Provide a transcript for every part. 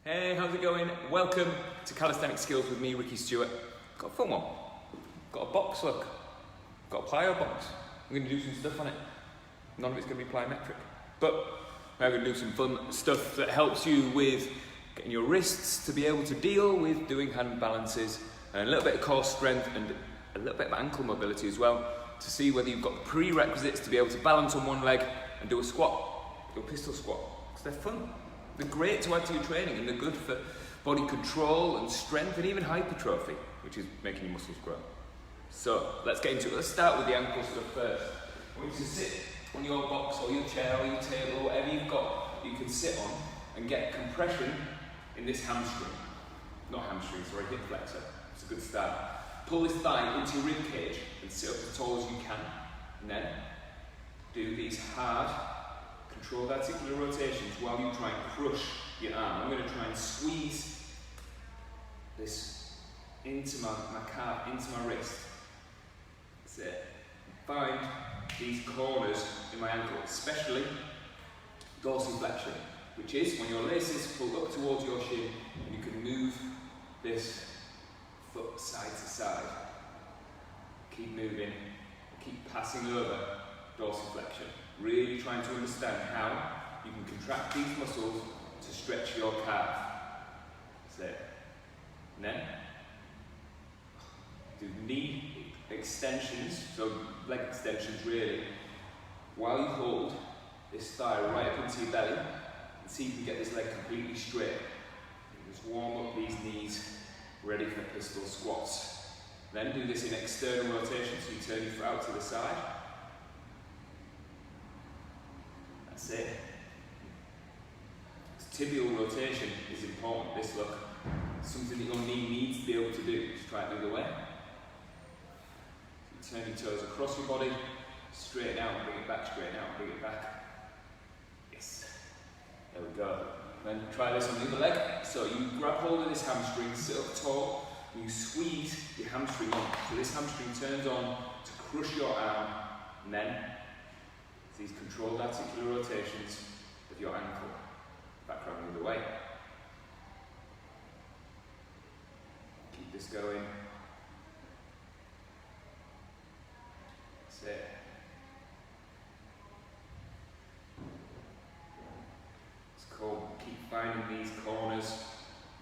Hey, how's it going? Welcome to Calisthenics Skills with me, Ricky Stewart. Got a fun one. Got a box, look. Got a plyo box. I'm going to do some stuff on it. None of it's going to be plyometric. But I'm going to do some fun stuff that helps you with getting your wrists to be able to deal with doing hand balances, and a little bit of core strength and a little bit of ankle mobility as well, to see whether you've got the prerequisites to be able to balance on one leg and do a squat, do a pistol squat, because they're fun. They're great to add to your training, and they're good for body control and strength and even hypertrophy, which is making your muscles grow. So let's get into it. Let's start with the ankle stuff first. I want you to sit on your box or your chair or your table or whatever you've got you can sit on and get compression in this hamstring. Not hamstring, sorry, hip flexor. It's a good start. Pull this thigh into your rib cage and sit up as tall as you can. And then do these hard, controlled articular rotations while you try and crush your arm. I'm going to try and squeeze this into my calf, into my wrist. That's it. Find these corners in my ankle, especially dorsiflexion, which is when your laces pull up towards your shin and you can move this foot side to side. Keep moving, keep passing over dorsiflexion. Really trying to understand how you can contract these muscles to stretch your calf. That's it. And then do knee extensions, so leg extensions really, while you hold this thigh right up into your belly and see if you can get this leg completely straight. And just warm up these knees, ready for pistol squats. Then do this in external rotation, so you turn your foot out to the side. That's it. This tibial rotation is important. This look, something that your knee needs to be able to do. Just try it the other way. So you turn your toes across your body, straighten out, bring it back, straighten out, bring it back. Yes. There we go. Then try this on the other leg. So you grab hold of this hamstring, sit up tall, and you squeeze your hamstring on. So this hamstring turns on to crush your arm, and then these controlled articular rotations of your ankle. Back around the other way. Keep this going. That's it. It's cool. Keep finding these corners.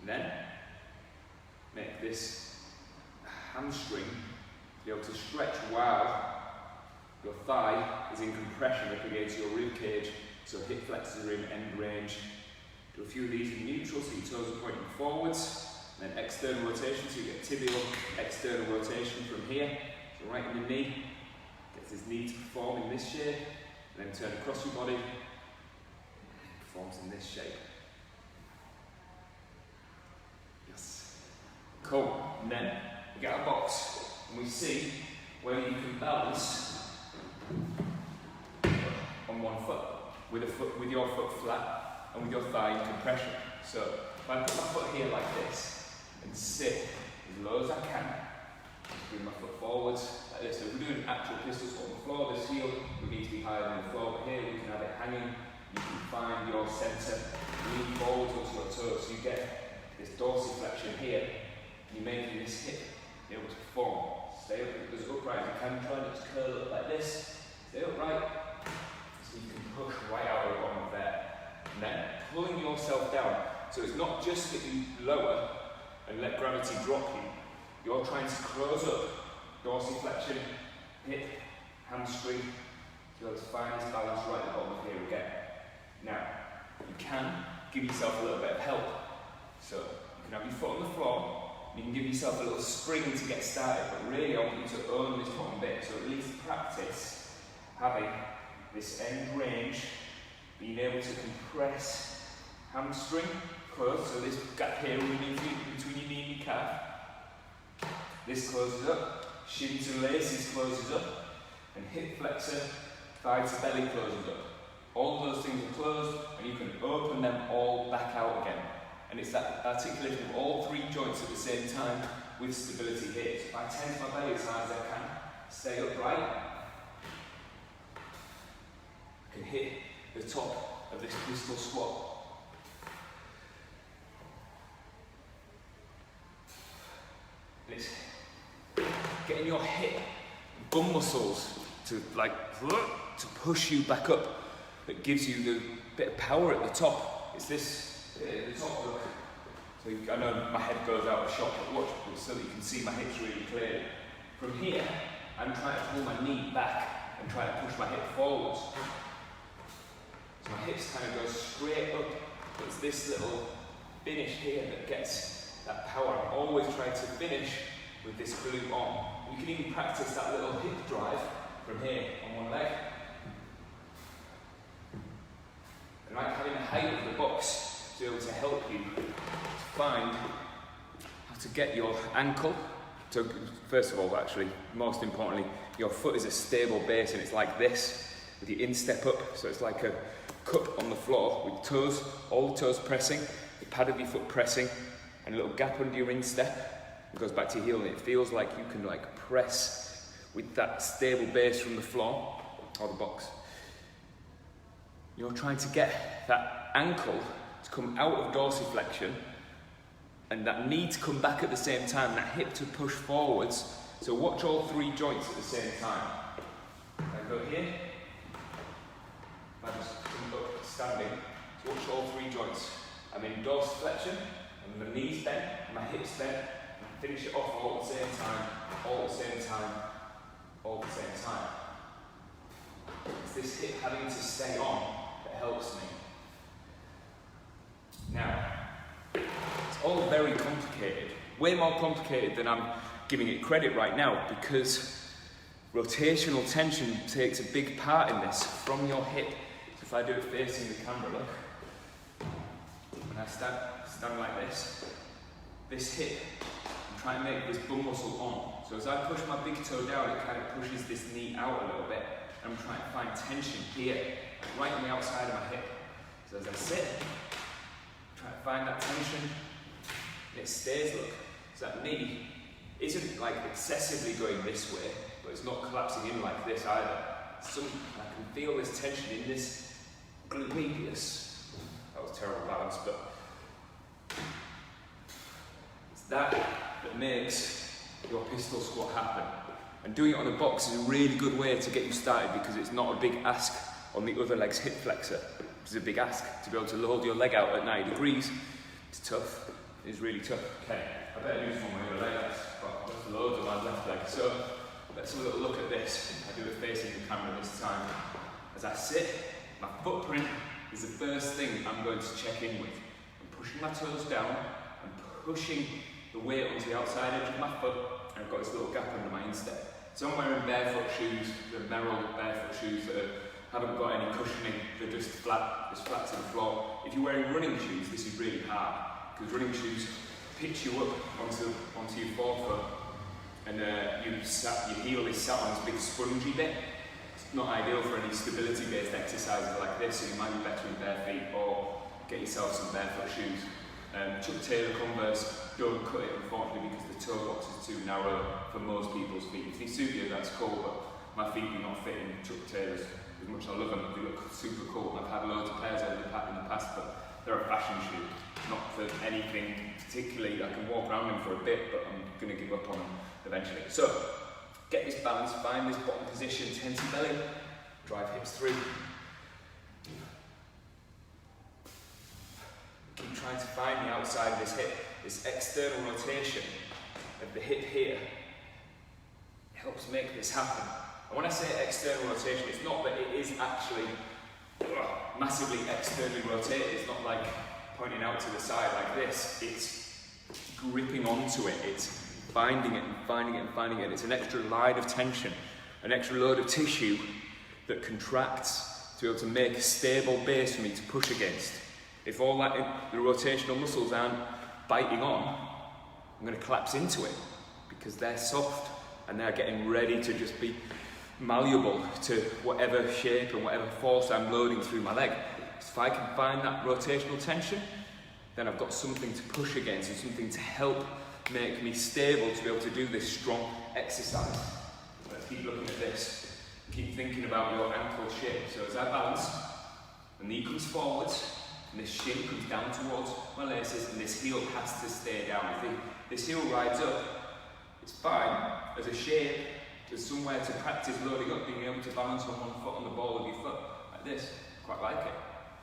And then make this hamstring be able to stretch while your thigh is in compression up against your rib cage, so hip flexors are in end range. Do a few of these in neutral, so your toes are pointing forwards, and then external rotation, so you get tibial external rotation from here, so right in the knee, gets this knee to perform in this shape, and then turn across your body, performs in this shape. Yes. Cool. And then we get our box, and we see where you can balance on one foot, with your foot flat and with your thigh in compression. So if I put my foot here like this and sit as low as I can, bring my foot forwards like this. So if we're doing actual pistol squat on the floor, this heel would need to be higher than the floor, but here we can have it hanging. You can find your centre, lean forwards onto your toes, so you get this dorsiflexion here, and you're making this hip be able to perform. Stay up as upright as you can, try not to curl up like this. Stay upright, so you can push right out of the bottom of there. And then pulling yourself down. So it's not just that you lower and let gravity drop you. You're trying to close up dorsiflexion, hip, hamstring, to be able to find this balance right at the bottom of here again. Now, you can give yourself a little bit of help. So you can have your foot on the floor. You can give yourself a little spring to get started, but really I want you to own this bottom bit, so at least practice having this end range, being able to compress hamstring close, so this gap here between your knee and your calf, this closes up, shin to laces closes up, and hip flexor, thigh to belly closes up. All of those things are closed, and you can open them all back out again. And it's that articulation of all three joints at the same time with stability here. So if I tense my belly as hard as I can, stay upright, I can hit the top of this pistol squat. it's getting your hip bum muscles to push you back up. That gives you the bit of power at the top. It's this at the top. Look. So I know my head goes out of shot, but watch so that you can see my hips really clearly. From here, I'm trying to pull my knee back and try to push my hip forwards. So my hips kind of go straight up. It's this little finish here that gets that power. I always try to finish with this glute on. You can even practice that little hip drive from here on one leg. And like having the height of the box to be able to help you to find how to get your ankle. So first of all, actually, most importantly, your foot is a stable base and it's like this with your instep up. So it's like a cup on the floor with toes, all the toes pressing, the pad of your foot pressing, and a little gap under your instep. It goes back to your heel and it feels like you can like press with that stable base from the floor or the box. You're trying to get that ankle to come out of dorsiflexion and that knee to come back at the same time, that hip to push forwards. So watch all three joints at the same time. I go here, I just come up standing, so watch all three joints. I'm in dorsiflexion, and my knees bent, my hips bent, and finish it off all at the same time, all at the same time, all at the same time. It's this hip having to stay on that helps me. Now, it's all very complicated, way more complicated than I'm giving it credit right now, because rotational tension takes a big part in this from your hip. So if I do it facing the camera, look, when I stand like this hip, I'm trying to make this bum muscle on. So as I push my big toe down, it kind of pushes this knee out a little bit. I'm trying to find tension here, right on the outside of my hip. So as I sit, try to find that tension, and it stays, look. So that knee isn't like excessively going this way, but it's not collapsing in like this either. I can feel this tension in this glute medius. That was terrible balance, but it's that makes your pistol squat happen. And doing it on a box is a really good way to get you started, because it's not a big ask on the other leg's hip flexor. It's a big ask to be able to hold your leg out at 90 degrees. It's tough. It's really tough. Okay, I better do this one with your leg. There's loads on my left leg. So let's have a little look at this. I do it facing the camera this time. As I sit, my footprint is the first thing I'm going to check in with. I'm pushing my toes down, I'm pushing the weight onto the outside edge of my foot, and I've got this little gap under my instep. So I'm wearing barefoot shoes, the Merrill barefoot shoes that haven't got any cushioning, they're just flat to the floor. If you're wearing running shoes, this is really hard, because running shoes pitch you up onto your forefoot, and your heel is sat on this big spongy bit. It's not ideal for any stability-based exercises like this, so you might be better in bare feet, or get yourself some barefoot shoes. Chuck Taylor Converse don't cut it, unfortunately, because the toe box is too narrow for most people's feet. If they suit you, that's cool, but my feet do not fit in Chuck Taylor's. As much as I love them, they look super cool. I've had loads of pairs in the past, but they're a fashion shoe, not for anything particularly. I can walk around them for a bit, but I'm going to give up on them eventually. So, get this balance, find this bottom position, tense your belly, drive hips through. Keep trying to find the outside of this hip, this external rotation of the hip here. It helps make this happen. And when I say external rotation, it's not that it is actually massively externally rotated. It's not like pointing out to the side like this. It's gripping onto it. It's finding it and finding it and finding it. It's an extra line of tension, an extra load of tissue that contracts to be able to make a stable base for me to push against. If all that, the rotational muscles aren't biting on, I'm going to collapse into it, because they're soft and they're getting ready to just be malleable to whatever shape and whatever force I'm loading through my leg. So if I can find that rotational tension, then I've got something to push against and something to help make me stable to be able to do this strong exercise. Let's keep looking at this. Keep thinking about your ankle shape. So as I balance, the knee comes forwards, and this shin comes down towards my laces, and this heel has to stay down. If this heel rides up, It's fine as a shape, as somewhere to practice loading up, being able to balance on one foot on the ball of your foot, like this. Quite like it.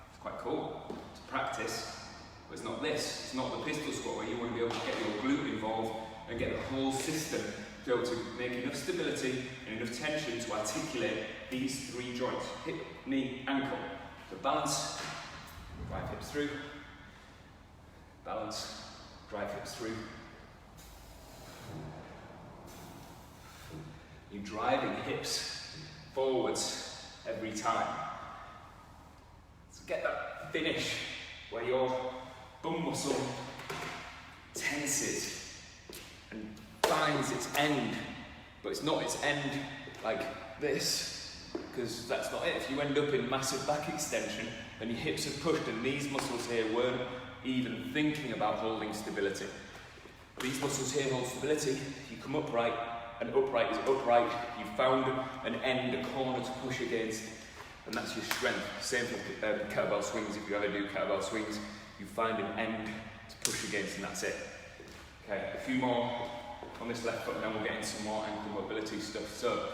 It's quite cool to practice, but it's not this. It's not the pistol squat where you want to be able to get your glute involved and get the whole system to be able to make enough stability and enough tension to articulate these three joints, hip, knee, ankle. So balance, drive hips through, balance, drive hips through. You're driving hips forwards every time. So get that finish where your bum muscle tenses and finds its end, but it's not its end like this, because that's not it. If you end up in massive back extension and your hips are pushed and these muscles here weren't even thinking about holding stability. These muscles here hold stability. You come upright, and upright is upright. You've found an end, a corner to push against, and that's your strength. Same for kettlebell swings. If you ever do kettlebell swings, you find an end to push against, and that's it. Okay, a few more on this left foot, and then we'll get into some more ankle mobility stuff. So,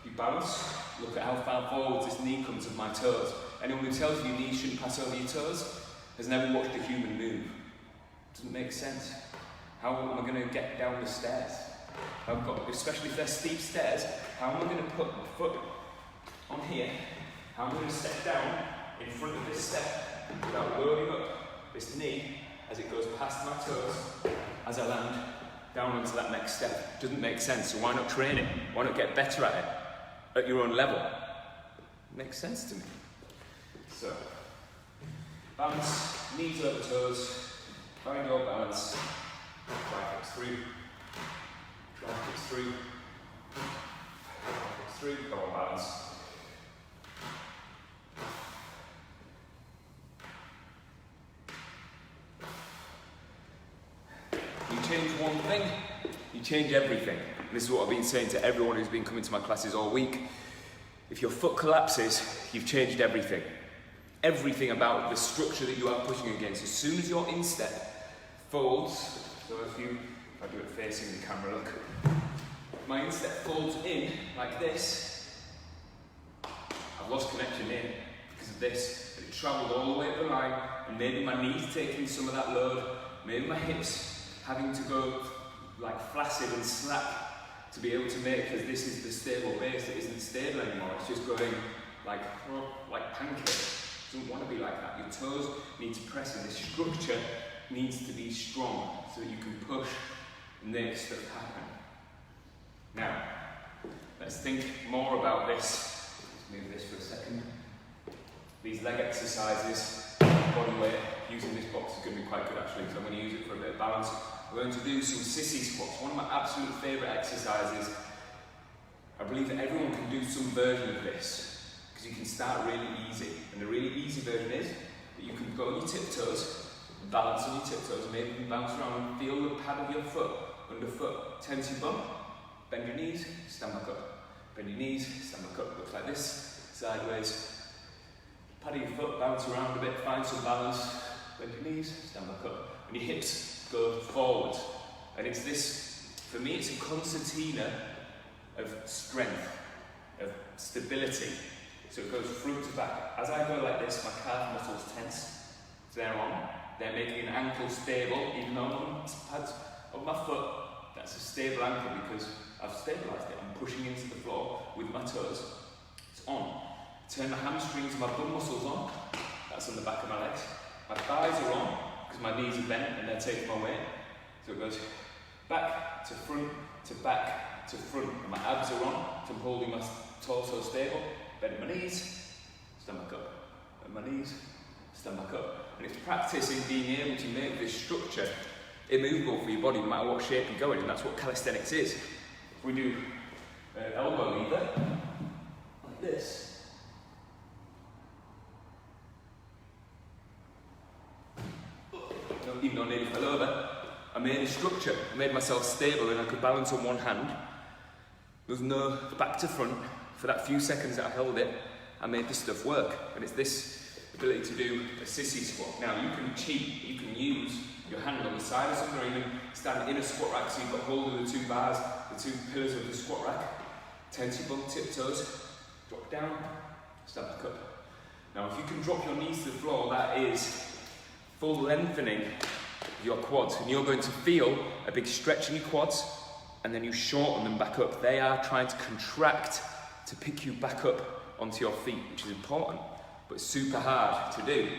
you balance, look at how far forward this knee comes of my toes. Anyone who tells you your knees shouldn't pass over your toes has never watched a human move. Doesn't make sense. How am I going to get down the stairs? I've got, especially if they're steep stairs, how am I going to put my foot on here? How am I going to step down in front of this step without loading up this knee as it goes past my toes as I land down onto that next step? Doesn't make sense, so why not train it? Why not get better at it at your own level? Makes sense to me. So, balance, knees over toes, find your balance, drive hips through, drive hips through, drive hips through, go on balance. You change one thing, you change everything. And this is what I've been saying to everyone who's been coming to my classes all week. If your foot collapses, you've changed everything. Everything about the structure that you are pushing against. As soon as your instep folds, so if I do it facing the camera, look. My instep folds in like this. I've lost connection here because of this. It travelled all the way up the line, and maybe my knees taking some of that load, maybe my hips having to go like flaccid and slack to be able to make, because this is the stable base that isn't stable anymore. It's just going like pancakes. It doesn't want to be like that. Your toes need to press, and this structure needs to be strong so that you can push and make stuff happen. Now, let's think more about this. Let's move this for a second. These leg exercises, body weight, using this box is going to be quite good actually, because I'm going to use it for a bit of balance. We're going to do some sissy squats, one of my absolute favourite exercises. I believe that everyone can do some version of this, because you can start really easy. And the really easy version is that you can go on your tiptoes, balance on your tiptoes, maybe you can bounce around and feel the pad of your foot, underfoot, tense your bum, bend your knees, stand back up. Bend your knees, stand back up. Looks like this, sideways. Pad of your foot, bounce around a bit, find some balance, bend your knees, stand back up. And your hips go forward. And it's this, for me, it's a concertina of strength, of stability. So it goes front to back. As I go like this, my calf muscles tense. So they're on. They're making an ankle stable, even though on pads of my foot, that's a stable ankle because I've stabilised it. I'm pushing into the floor with my toes. It's on. Turn my hamstrings and my bum muscles on. That's on the back of my legs. My thighs are on because my knees are bent and they're taking my weight. So it goes back to front to back to front. And my abs are on, so I'm holding my torso stable. Bend my knees, stand back up. Bend my knees, stand back up. And it's practice in being able to make this structure immovable for your body no matter what shape you're going in. That's what calisthenics is. If we do elbow lever, like this. Even though I nearly fell over, I made a structure. I made myself stable and I could balance on one hand. There was no back to front. For that few seconds that I held it, I made this stuff work. And it's this ability to do a sissy squat. Now you can cheat, you can use your hand on the side of something, or even standing in a squat rack, so you've got hold of the two bars, the two pillars of the squat rack. Tense your bum, tiptoes, drop down, stand back up. Now if you can drop your knees to the floor, that is full lengthening of your quads, and you're going to feel a big stretch in your quads, and then you shorten them back up. They are trying to contract to pick you back up onto your feet, which is important, but super hard to do.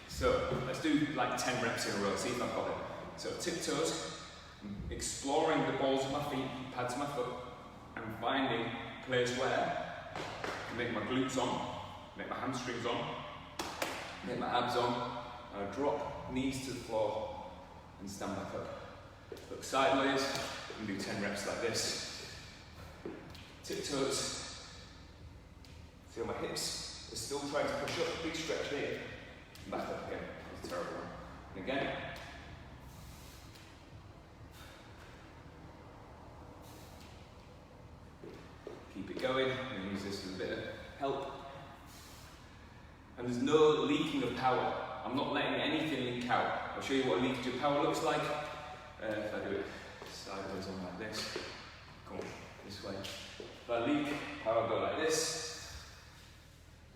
So let's do like 10 reps in a row, see if I've got it. So tiptoes, exploring the balls of my feet, pads of my foot, and finding a place where I can make my glutes on, make my hamstrings on, make my abs on, and I drop knees to the floor and stand back up. Look sideways and do 10 reps like this. Tiptoes. Feel my hips are still trying to push up, big stretch here. Back up again. That's a terrible one. And again. Keep it going. I'm going to use this as a bit of help. And there's no leaking of power. I'm not letting anything leak out. I'll show you what leakage of power looks like. If I do it sideways on like this, come on, this way. If I leak, power go like this.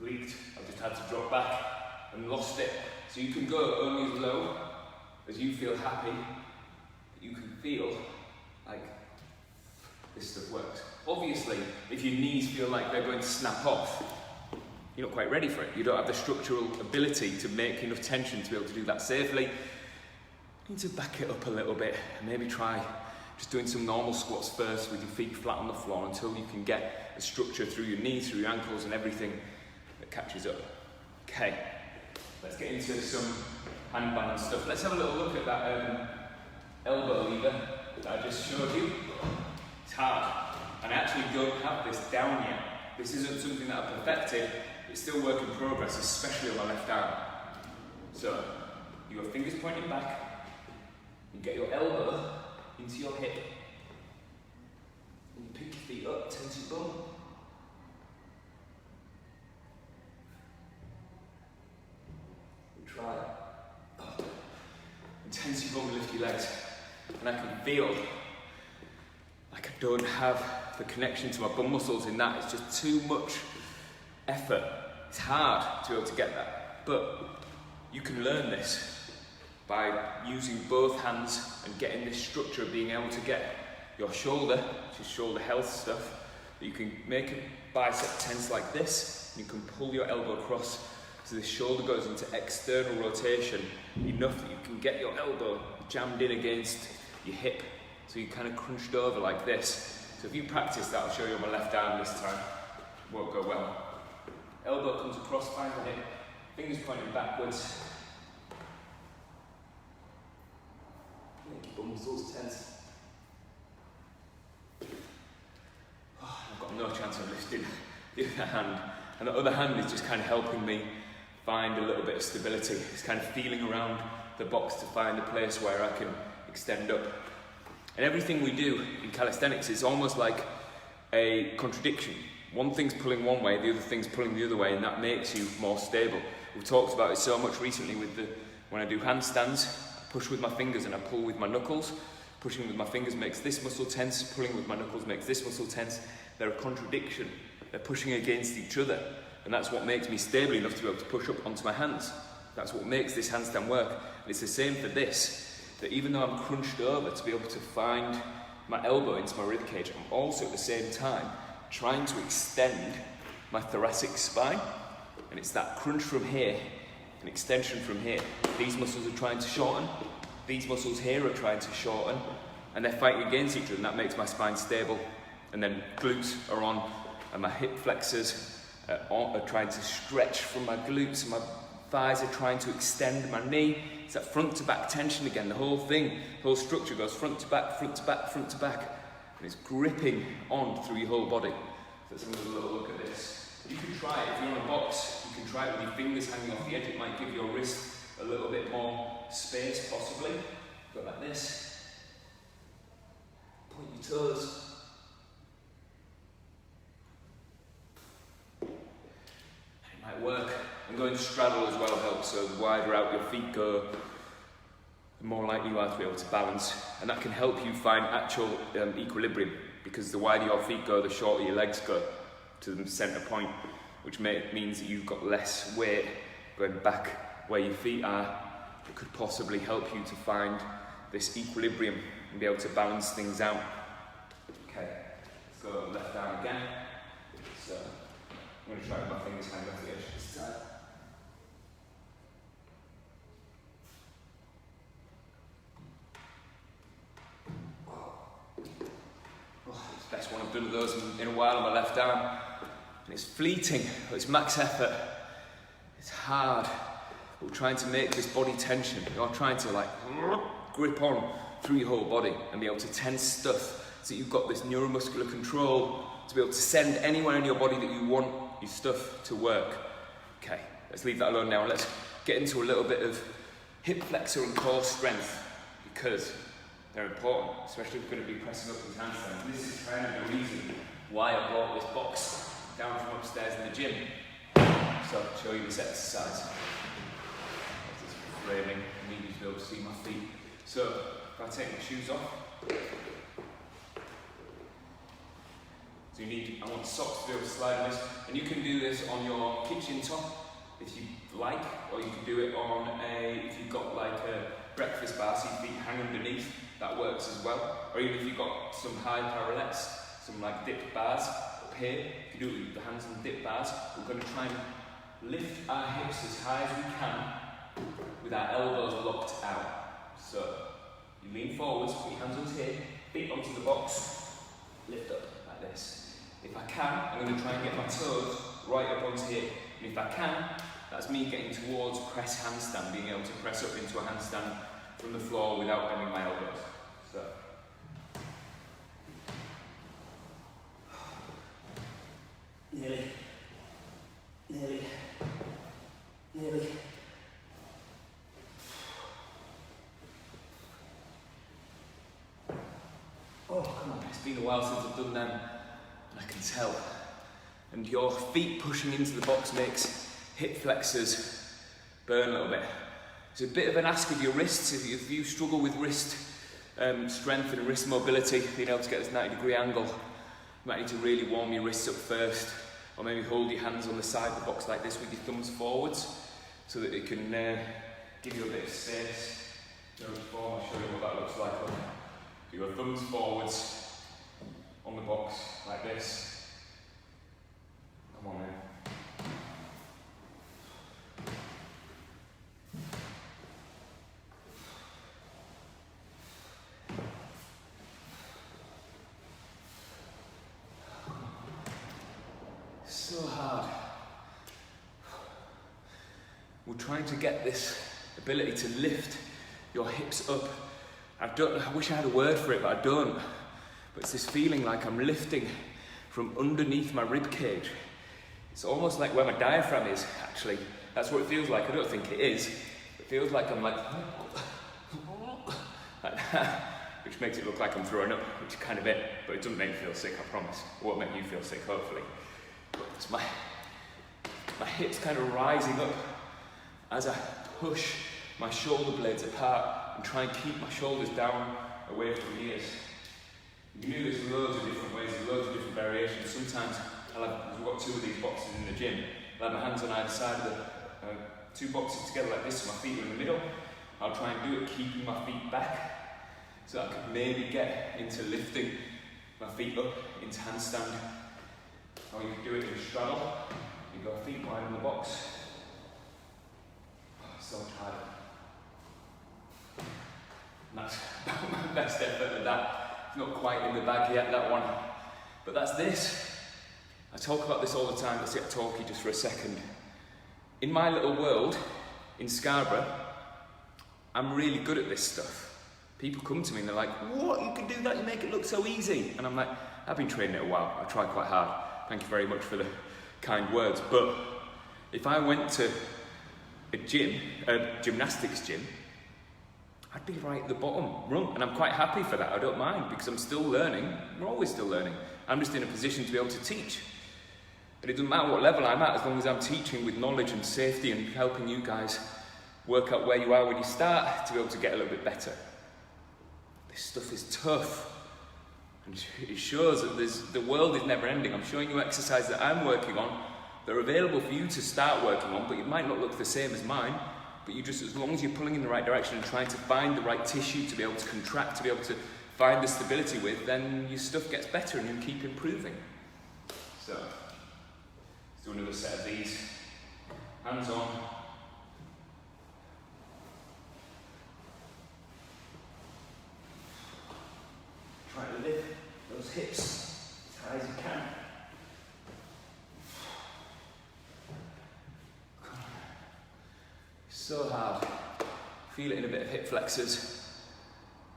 Leaked, I've just had to drop back and lost it. So you can go only as low as you feel happy, but you can feel like this stuff works. Obviously, if your knees feel like they're going to snap off, you're not quite ready for it. You don't have the structural ability to make enough tension to be able to do that safely. You need to back it up a little bit and maybe try just doing some normal squats first with your feet flat on the floor until you can get the structure through your knees, through your ankles and everything that catches up. Okay, let's get into some hand balance stuff. Let's have a little look at that elbow lever that I just showed you. It's hard, and I actually don't have this down yet. This isn't something that I've perfected. It's still work in progress, especially on my left arm. So, your fingers pointing back, you get your elbow into your hip, and you pick your feet up, tense your bum. And try it. And tense your bum, lift your legs. And I can feel like I don't have the connection to my bum muscles in that. It's just too much effort. It's hard to be able to get that. But you can learn this by using both hands and getting this structure of being able to get your shoulder, which is shoulder health stuff, that you can make a bicep tense like this, and you can pull your elbow across so the shoulder goes into external rotation enough that you can get your elbow jammed in against your hip, so you're kind of crunched over like this. So if you practice that, I'll show you on my left arm this time, it won't go well. Elbow comes across, find the hip, fingers pointing backwards. Make your bum muscles tense. Oh, I've got no chance of lifting the other hand. And the other hand is just kind of helping me find a little bit of stability. It's kind of feeling around the box to find a place where I can extend up. And everything we do in calisthenics is almost like a contradiction. One thing's pulling one way, the other thing's pulling the other way, and that makes you more stable. We've talked about it so much recently with when I do handstands. Push with my fingers and I pull with my knuckles. Pushing with my fingers makes this muscle tense, pulling with my knuckles makes this muscle tense. They're a contradiction. They're pushing against each other. And that's what makes me stable enough to be able to push up onto my hands. That's what makes this handstand work. And it's the same for this, that even though I'm crunched over to be able to find my elbow into my rib cage, I'm also at the same time trying to extend my thoracic spine. And it's that crunch from here, an extension from here. These muscles are trying to shorten, these muscles here are trying to shorten, and they're fighting against each other, and that makes my spine stable. And then glutes are on, and my hip flexors are trying to stretch from my glutes, and my thighs are trying to extend my knee. It's that front to back tension again. The whole thing, the whole structure goes front to back, front to back, front to back, and it's gripping on through your whole body. So let's have a little look at this. You can try it if you're on a box. You can try it with your fingers hanging off the edge. It might give your wrist a little bit more space, possibly. Go like this. Point your toes. It might work. And going to straddle as well helps. So the wider out your feet go, the more likely you are to be able to balance, and that can help you find actual equilibrium, because the wider your feet go, the shorter your legs go to the centre point, which means that you've got less weight going back where your feet are. It could possibly help you to find this equilibrium and be able to balance things out. Okay, let's go left arm again. So I'm going to try with my fingers hang off the edge this time. It's the best one I've done of those in a while on my left arm. And it's fleeting, it's max effort. It's hard. We're trying to make this body tension. You're trying to like grip on through your whole body and be able to tense stuff so you've got this neuromuscular control to be able to send anywhere in your body that you want your stuff to work. Okay, let's leave that alone now. Let's get into a little bit of hip flexor and core strength, because they're important, especially if we're going to be pressing up with handstands. This is kind of the reason why I brought this box down from upstairs in the gym. So I'll show you this exercise. Framing, I need you to be able to see my feet. So if I take my shoes off, so I want socks to be able to slide on this, and you can do this on your kitchen top if you like, or you can do it on if you've got like a breakfast bar so your feet hang underneath, that works as well. Or even if you've got some high parallettes, some like dipped bars up here, you can do it with the hands on dip bars. We're going to try and lift our hips as high as we can with our elbows locked out. So you lean forwards, put your hands onto here, feet onto the box, lift up like this. If I can, I'm going to try and get my toes right up onto here. And if I can, that's me getting towards press handstand, being able to press up into a handstand from the floor without bending my elbows. So. Nearly. Oh, come on, it's been a while since I've done them, and I can tell. And your feet pushing into the box makes hip flexors burn a little bit. It's a bit of an ask of your wrists. If you struggle with wrist strength and wrist mobility, being able to get this 90-degree angle, you might need to really warm your wrists up first, or maybe hold your hands on the side of the box like this with your thumbs forwards, so that it can give you a bit of space. I'll show you what that looks like. So your thumbs forwards on the box like this. Come on then. So hard. We're trying to get this ability to lift your hips up. I wish I had a word for it, but I don't. But it's this feeling like I'm lifting from underneath my rib cage. It's almost like where my diaphragm is, actually. That's what it feels like. I don't think it is. It feels like I'm like that, which makes it look like I'm throwing up, which is kind of it, but it doesn't make me feel sick, I promise. It won't make you feel sick, hopefully. But it's my hips kind of rising up as I push my shoulder blades apart and try and keep my shoulders down away from the ears. You can do this loads of different ways, loads of different variations. Sometimes we've got two of these boxes in the gym. I'll have my hands on either side of the two boxes together like this, so my feet are in the middle. I'll try and do it keeping my feet back, so I could maybe get into lifting my feet up into handstand. Or you can do it in a straddle. You've got feet wide in the box. Oh, so much harder. And that's about my best effort at that. It's not quite in the bag yet, that one. But that's this. I talk about this all the time. Let's get talky just for a second. In my little world, in Scarborough, I'm really good at this stuff. People come to me and they're like, what, you can do that, you make it look so easy. And I'm like, I've been training it a while, I try quite hard. Thank you very much for the kind words. But if I went to a gymnastics gym, I'd be right at the bottom rung, and I'm quite happy for that. I don't mind, because I'm still learning. We're always still learning. I'm just in a position to be able to teach. And it doesn't matter what level I'm at, as long as I'm teaching with knowledge and safety and helping you guys work out where you are when you start to be able to get a little bit better. This stuff is tough, and it shows that the world is never ending. I'm showing you exercises that I'm working on that are available for you to start working on, but it might not look the same as mine, but you just, as long as you're pulling in the right direction and trying to find the right tissue to be able to contract, to be able to find the stability with, then your stuff gets better and you keep improving. So, let's do another set of these. Hands on. Try to lift those hips as high as you can. So hard. Feel it in a bit of hip flexors.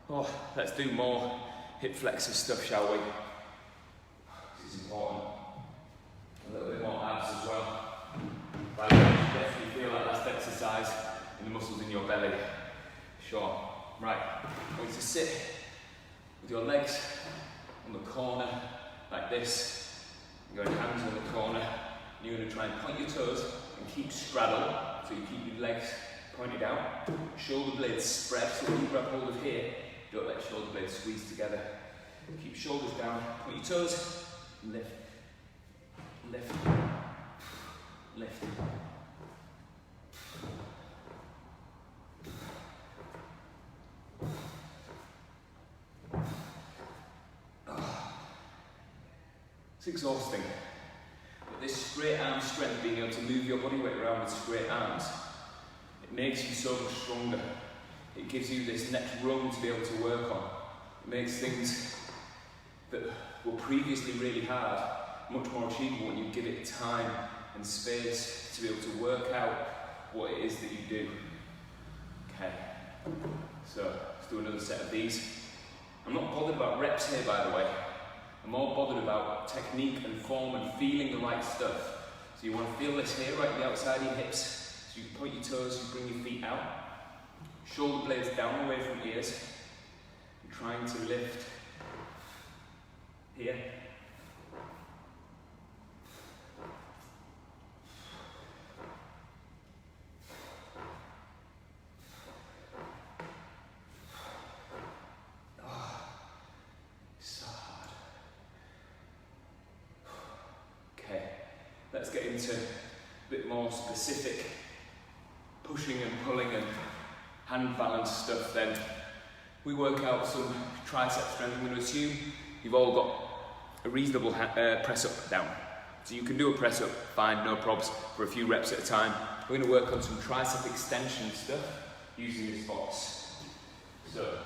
Oh, let's do more hip flexor stuff, shall we? This is important. A little bit more abs as well. By the way, you definitely feel that last exercise in the muscles in your belly. Sure. Right. I'm going to sit with your legs on the corner like this. You're going hands on the corner. And you're going to try and point your toes and keep straddle. So you keep your legs pointed out. Shoulder blades spread. So when you grab hold of here, don't let shoulder blades squeeze together. Keep shoulders down. Point your toes. Lift. Lift. Lift. It's exhausting, but this straight arm strength, being able to move your body weight around with straight arms, it makes you so much stronger. It gives you this next rung to be able to work on. It makes things that were previously really hard much more achievable when you give it time and space to be able to work out what it is that you do. Okay, so let's do another set of these. I'm not bothered about reps here, by the way. I'm more bothered about technique and form and feeling the right stuff. So you want to feel this here, right on the outside of your hips. So you point your toes, you bring your feet out. Shoulder blades down away from ears. You're trying to lift here. Let's get into a bit more specific pushing and pulling and hand balance stuff then. We work out some tricep strength. I'm going to assume you've all got a reasonable press up down. So you can do a press up, fine, no probs, for a few reps at a time. We're going to work on some tricep extension stuff using this box. So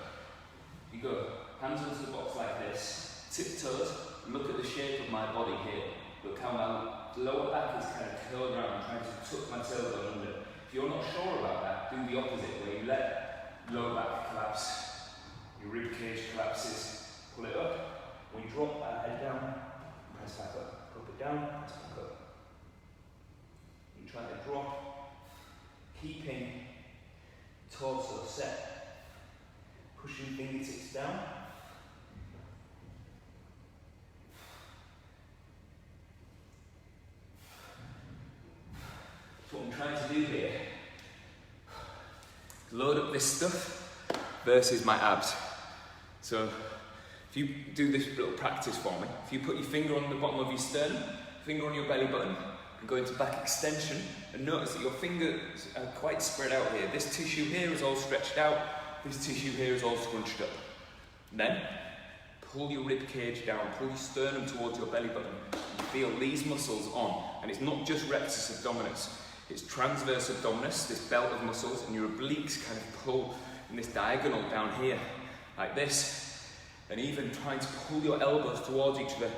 you go hands onto the box like this, tiptoes, and look at the shape of my body here. Look how my lower back is kind of curled around. I'm trying to tuck my tailbone under. If you're not sure about that, do the opposite, where you let lower back collapse, your rib cage collapses, pull it up. When you drop that head down, press back up. Drop it down, press back up. You try to drop, keeping torso set, pushing fingertips down. What I'm trying to do here is load up this stuff versus my abs. So if you do this little practice for me, if you put your finger on the bottom of your sternum, finger on your belly button, and go into back extension, and notice that your fingers are quite spread out here. This tissue here is all stretched out, this tissue here is all scrunched up. And then pull your rib cage down, pull your sternum towards your belly button, and feel these muscles on. And it's not just rectus abdominis. It's transverse abdominis, this belt of muscles, and your obliques kind of pull in this diagonal down here, like this. And even trying to pull your elbows towards each other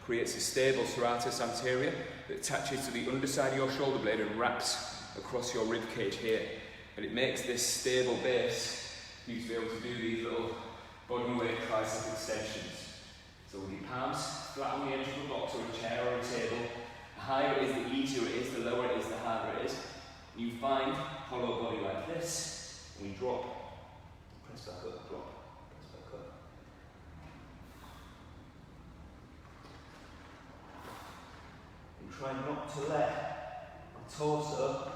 creates a stable serratus anterior that attaches to the underside of your shoulder blade and wraps across your rib cage here. And it makes this stable base for you to be able to do these little body weight tricep extensions. So with your palms flat on the edge of a box or a chair or a table, the higher it is, the easier it is, the lower it is, the harder it is. And you find hollow body like this, and you drop, press back up, drop, press back up. And try not to let the torso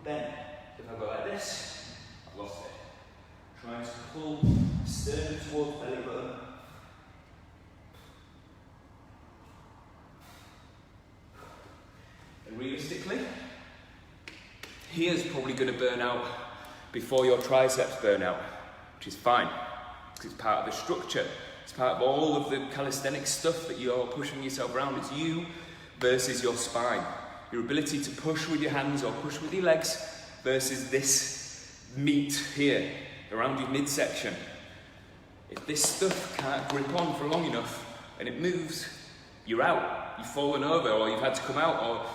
bend If I go like this, I've lost it. Trying to pull sternum towards belly button. And realistically, here's probably going to burn out before your triceps burn out, which is fine, because it's part of the structure. It's part of all of the calisthenics stuff that you're pushing yourself around. It's you versus your spine. Your ability to push with your hands or push with your legs versus this meat here around your midsection. If this stuff can't grip on for long enough and it moves, you're out. You've fallen over, or you've had to come out, or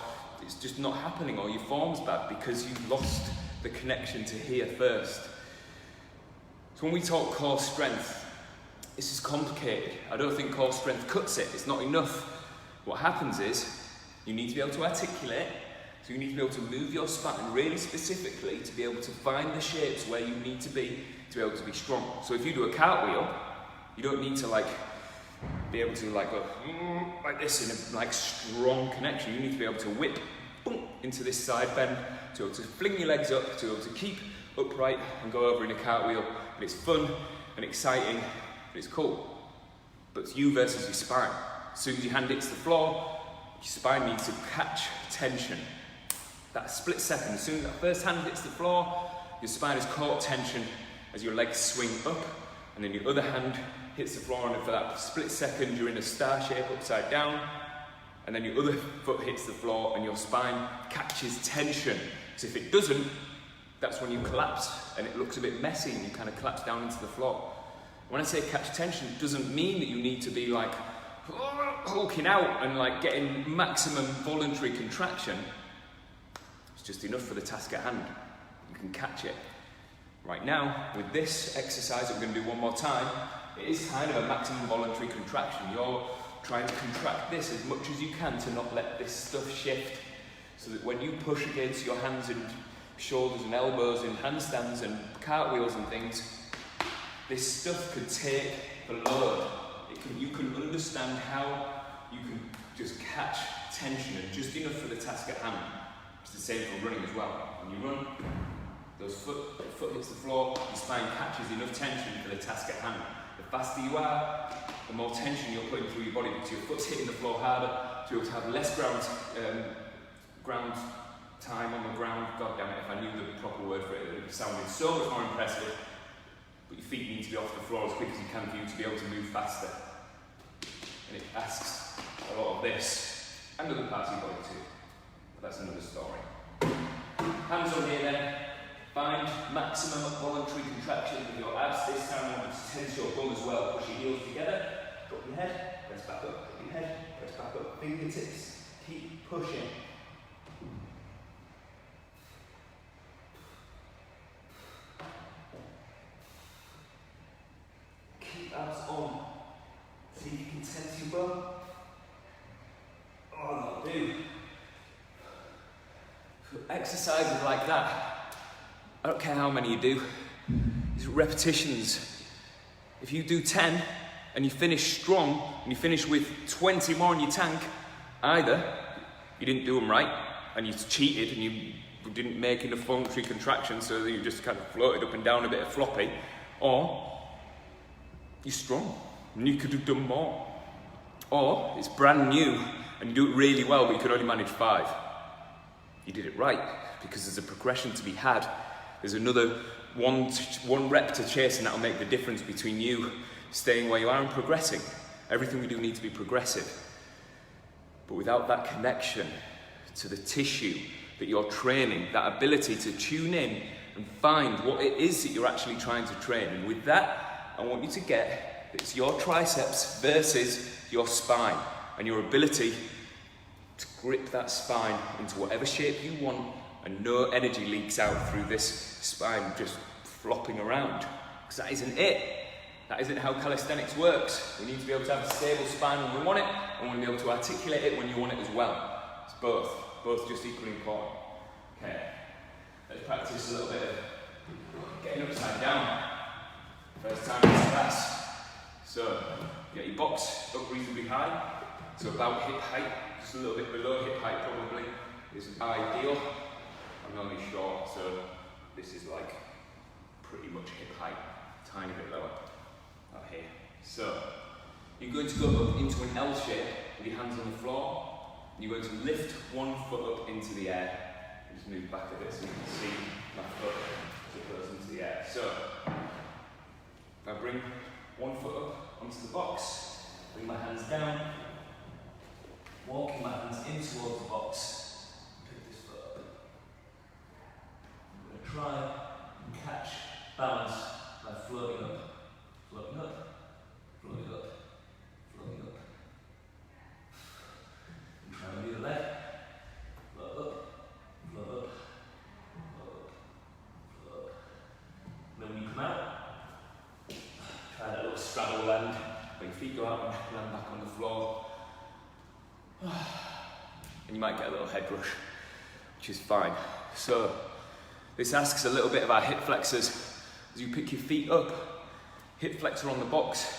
it's just not happening, or your form's bad because you've lost the connection to here first. So when we talk core strength, this is complicated. I don't think core strength cuts it. It's not enough. What happens is you need to be able to articulate, so you need to be able to move your spine really specifically to be able to find the shapes where you need to be able to be strong. So if you do a cartwheel, you don't need to be able to go like this in a strong connection. You need to be able to whip boom, into this side bend, to be able to fling your legs up, to be able to keep upright and go over in a cartwheel. And it's fun and exciting and it's cool. But it's you versus your spine. As soon as your hand hits the floor, your spine needs to catch tension. That split second, as soon as that first hand hits the floor, your spine has caught tension as your legs swing up, and then your other hand hits the floor, and for that split second you're in a star shape upside down, and then your other foot hits the floor and your spine catches tension. Because if it doesn't, that's when you collapse and it looks a bit messy and you kind of collapse down into the floor. When I say catch tension, it doesn't mean that you need to be hulking out and getting maximum voluntary contraction. It's just enough for the task at hand. You can catch it. Right now, with this exercise that we're going to do one more time, it is kind of a maximum voluntary contraction. You're trying to contract this as much as you can to not let this stuff shift, so that when you push against your hands and shoulders and elbows in handstands and cartwheels and things, this stuff could take the load. You can understand how you can just catch tension and just enough for the task at hand. It's the same for running as well. When you run, your foot hits the floor, your spine catches enough tension for the task at hand. The faster you are, the more tension you're putting through your body because your foot's hitting the floor harder, to be able to have less ground time on the ground. God damn it, if I knew the proper word for it, it would sound so much more impressive. But your feet need to be off the floor as quick as you can for you to be able to move faster. And it asks a lot of this, and other parts of your body too. But that's another story. Hands on here then. Find maximum voluntary contraction with your abs. This time I want you to tense your bum as well. Push your heels together, drop your head, press back up, drop your head, press back up. Fingertips, keep pushing. Keep abs on. See if you can tense your bum. Oh, that'll do. So exercises like that, I don't care how many you do, it's repetitions. If you do 10 and you finish strong and you finish with 20 more in your tank, either you didn't do them right and you cheated and you didn't make enough voluntary contraction so that you just kind of floated up and down a bit of floppy, or you're strong and you could have done more. Or it's brand new and you do it really well but you could only manage 5. You did it right because there's a progression to be had. There's another one rep to chase, and that'll make the difference between you staying where you are and progressing. Everything we do needs to be progressive. But without that connection to the tissue that you're training, that ability to tune in and find what it is that you're actually trying to train. And with that, I want you to get that it's your triceps versus your spine, and your ability to grip that spine into whatever shape you want, and no energy leaks out through this spine just flopping around. Because that isn't it. That isn't how calisthenics works. We need to be able to have a stable spine when we want it, and we want to be able to articulate it when you want it as well. It's both just equally important. Okay, let's practice a little bit of getting upside down. First time in this class. So, get your box up reasonably high, so about hip height, just a little bit below hip height probably is ideal. I'm only short, so This is like pretty much hip height, tiny bit lower up here. So you're going to go up into an L shape with your hands on the floor. You're going to lift one foot up into the air. Just move back a bit so you can see my foot as it goes into the air. So I bring one foot up onto the box, bring my hands down, walking my hands in towards the box, pick this foot up. I'm going to try and catch balance by floating up, floating up, floating up, floating up. And try and do the leg, float up, float up, float up, float up. And then when you come out, try that little straddle land, where your feet go out and land back on the floor. And you might get a little head rush, which is fine. So this asks a little bit of our hip flexors. As you pick your feet up, hip flexor on the box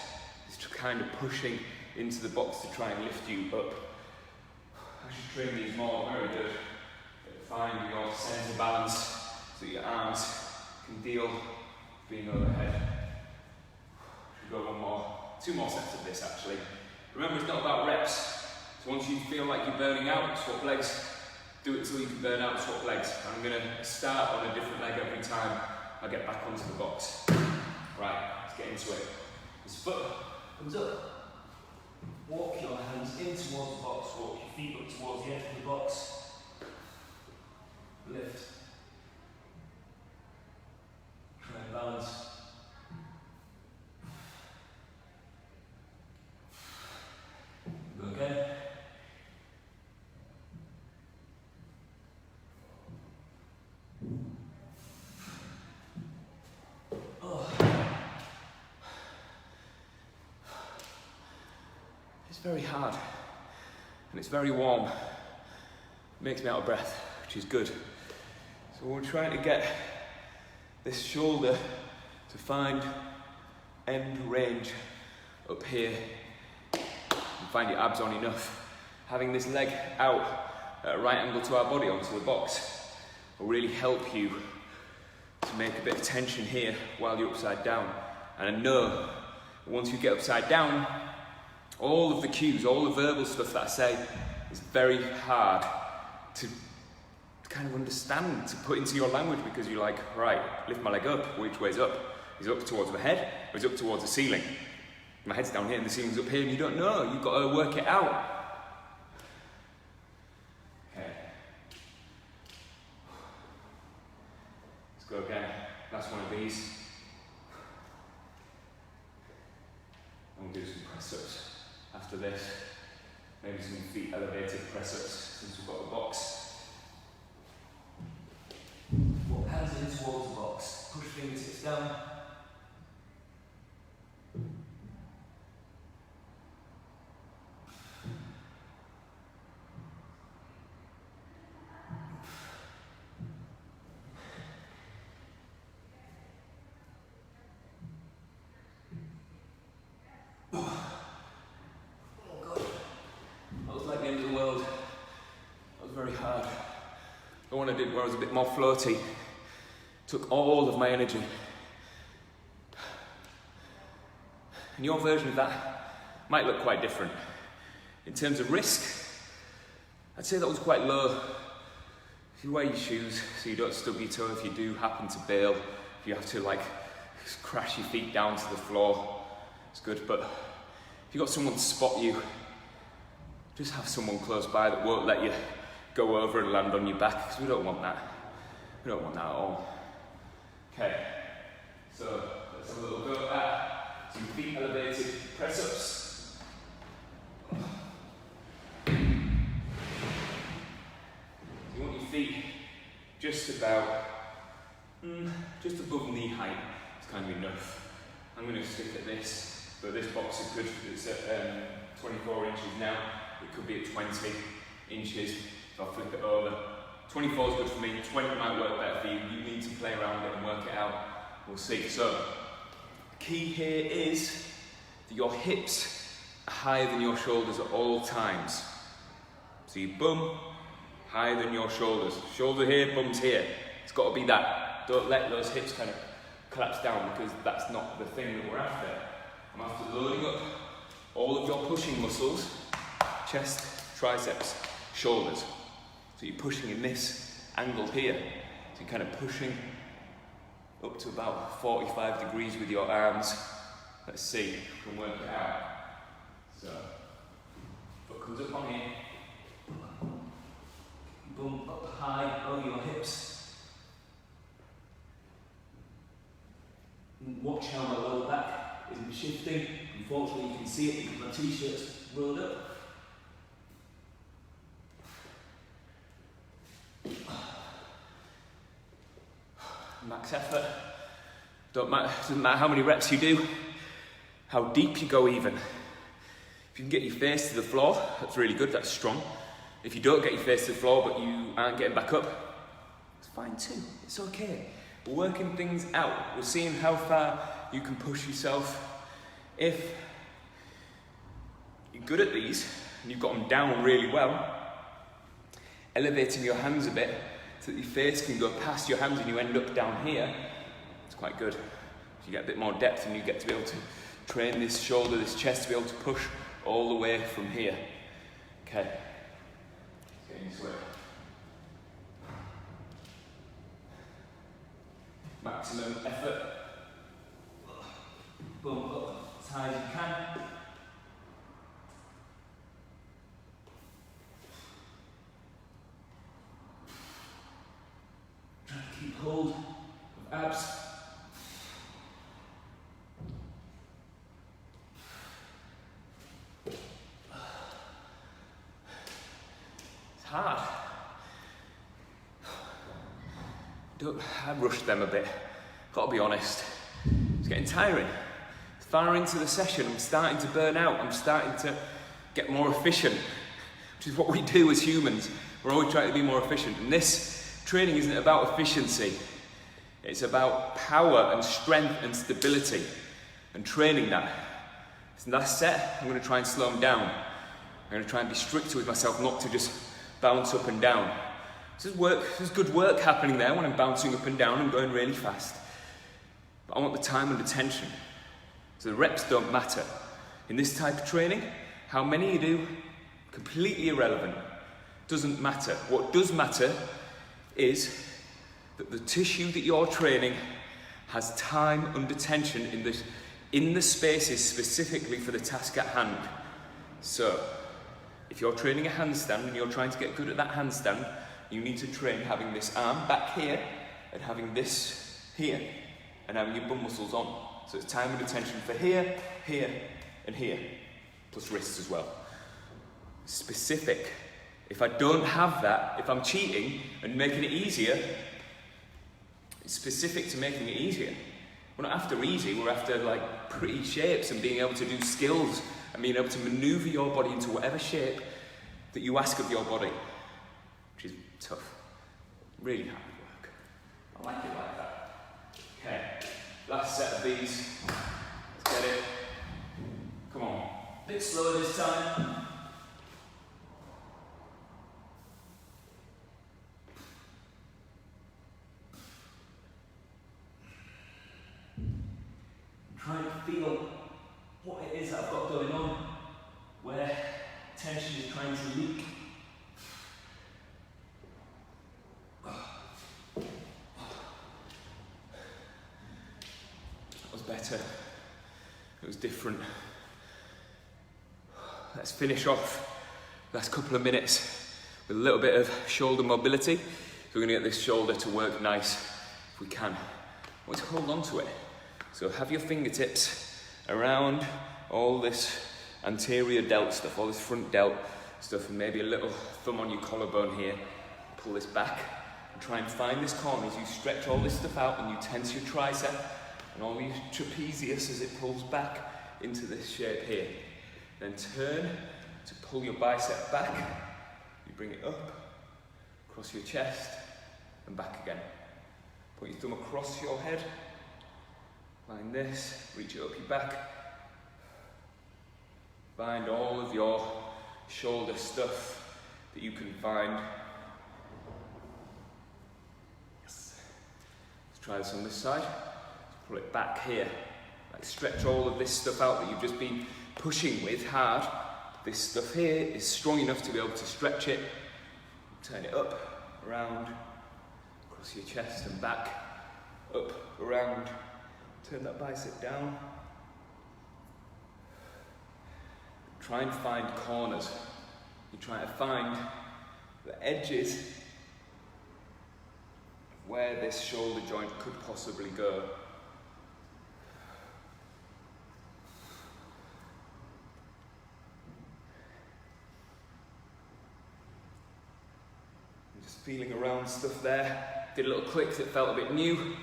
is kind of pushing into the box to try and lift you up. I should train these more, very good. Find your sense of balance so that your arms can deal with being overhead. Should go one more, 2 more sets of this actually. Remember, it's not about reps. So once you feel like you're burning out, swap legs. Do it until you can burn out, swap legs. I'm going to start on a different leg every time I get back onto the box. Right, let's get into it. This foot comes up. Walk your hands in towards the box. Walk your feet up towards the edge of the box. Lift. Try and balance. Go again. It's very hard and it's very warm. It makes me out of breath, which is good. So we're trying to get this shoulder to find end range up here and find your abs on enough. Having this leg out at a right angle to our body onto the box will really help you to make a bit of tension here while you're upside down. And I know that once you get upside down, all of the cues, all the verbal stuff that I say is very hard to kind of understand, to put into your language, because you're like, right, lift my leg up, which way's up? Is it up towards the head or is it up towards the ceiling? My head's down here and the ceiling's up here and you don't know, you've got to work it out. Okay. Let's go again, last one of these. And we'll do some press-ups. After this, maybe some feet elevated press-ups since we've got the box. Walk hands in towards the box, push fingertips down. The one I did where I was a bit more floaty took all of my energy. And your version of that might look quite different. In terms of risk, I'd say that was quite low. If you wear your shoes so you don't stub your toe, if you do happen to bail, if you have to like crash your feet down to the floor, it's good. But if you've got someone to spot you, just have someone close by that won't let you go over and land on your back, because we don't want that. We don't want that at all. Okay, so let's have a little go at that. Some feet elevated press-ups. You want your feet just about, just above knee height. It's kind of enough. I'm going to stick at this, but this box is good. It's at 24 inches now. It could be at 20 inches. So I'll flip it over. 24 is good for me, 20 might work better for you. You need to play around with it and work it out. We'll see. So, the key here is that your hips are higher than your shoulders at all times. So your bum higher than your shoulders. Shoulder here, bum's here. It's got to be that. Don't let those hips kind of collapse down, because that's not the thing that we're after. I'm after loading up all of your pushing muscles, chest, triceps, shoulders. So you're pushing in this angle here. So you're kind of pushing up to about 45 degrees with your arms. Let's see if we can work it out. So, foot comes up on here. Bum up high over your hips. Watch how my lower back isn't shifting. Unfortunately, you can see it because my t-shirt's rolled up. Max effort. Doesn't matter how many reps you do, how deep you go even. If you can get your face to the floor, that's really good, that's strong. If you don't get your face to the floor but you aren't getting back up, it's fine too, it's okay. We're working things out. We're seeing how far you can push yourself. If you're good at these and you've got them down really well, elevating your hands a bit so that your face can go past your hands and you end up down here, it's quite good. You get a bit more depth and you get to be able to train this shoulder, this chest to be able to push all the way from here. Okay. Getting used to it. Maximum effort. Bump up as high as you can. Try to keep hold of abs. It's hard. I rushed them a bit, gotta be honest. It's getting tiring. Far into the session, I'm starting to burn out. I'm starting to get more efficient, which is what we do as humans. We're always trying to be more efficient. And this training isn't about efficiency. It's about power and strength and stability and training that. So last set, I'm going to try and slow them down. I'm going to try and be stricter with myself, not to just bounce up and down. There's good work happening there when I'm bouncing up and down and going really fast. But I want the time and attention. So the reps don't matter. In this type of training, how many you do, completely irrelevant. Doesn't matter. What does matter is that the tissue that you're training has time under tension in the spaces specifically for the task at hand. So, if you're training a handstand and you're trying to get good at that handstand, you need to train having this arm back here and having this here and having your bum muscles on. So it's time and attention for here, here, and here, plus wrists as well. Specific. If I don't have that, if I'm cheating and making it easier, it's specific to making it easier. We're not after easy, we're after like pretty shapes and being able to do skills and being able to maneuver your body into whatever shape that you ask of your body, which is tough. Really hard work. I like it like that. Okay, last set of these. Let's get it. Come on. A bit slower this time. Trying to feel what it is that I've got going on, where tension is trying to leak. That was better. It was different. Let's finish off the last couple of minutes with a little bit of shoulder mobility. So we're going to get this shoulder to work nice if we can. I want to hold on to it. So have your fingertips around all this anterior delt stuff, all this front delt stuff, and maybe a little thumb on your collarbone here. Pull this back and try and find this corner as you stretch all this stuff out and you tense your tricep and all your trapezius as it pulls back into this shape here. Then turn to pull your bicep back. You bring it up, across your chest, and back again. Put your thumb across your head. Find this, reach it up your back. Find all of your shoulder stuff that you can find. Yes. Let's Try this on this side. Pull it back here. Like stretch all of this stuff out that you've just been pushing with hard. This stuff here is strong enough to be able to stretch it. Turn it up, around, across your chest and back, up, around. Turn that bicep down. Try and find corners. You're trying to find the edges of where this shoulder joint could possibly go. I'm just feeling around stuff there. Did a little click that felt a bit new.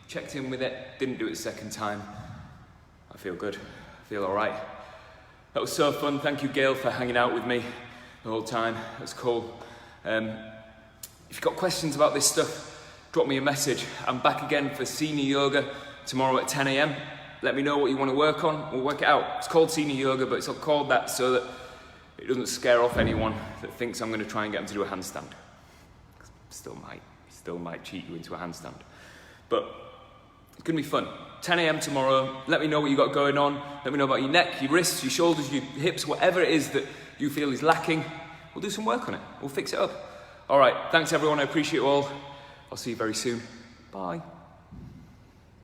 Checked in with it, didn't do it a second time. I feel good, I feel all right. That was so fun. Thank you, Gail, for hanging out with me the whole time. That's cool. If you've got questions about this stuff, drop me a message. I'm back again for senior yoga tomorrow at 10 a.m. Let me know what you want to work on. We'll work it out. It's called senior yoga, but it's called that so that it doesn't scare off anyone that thinks I'm going to try and get them to do a handstand. Still might cheat you into a handstand. But it's going to be fun. 10 a.m. tomorrow. Let me know what you got going on. Let me know about your neck, your wrists, your shoulders, your hips, whatever it is that you feel is lacking. We'll do some work on it. We'll fix it up. All right. Thanks, everyone. I appreciate it all. I'll see you very soon. Bye.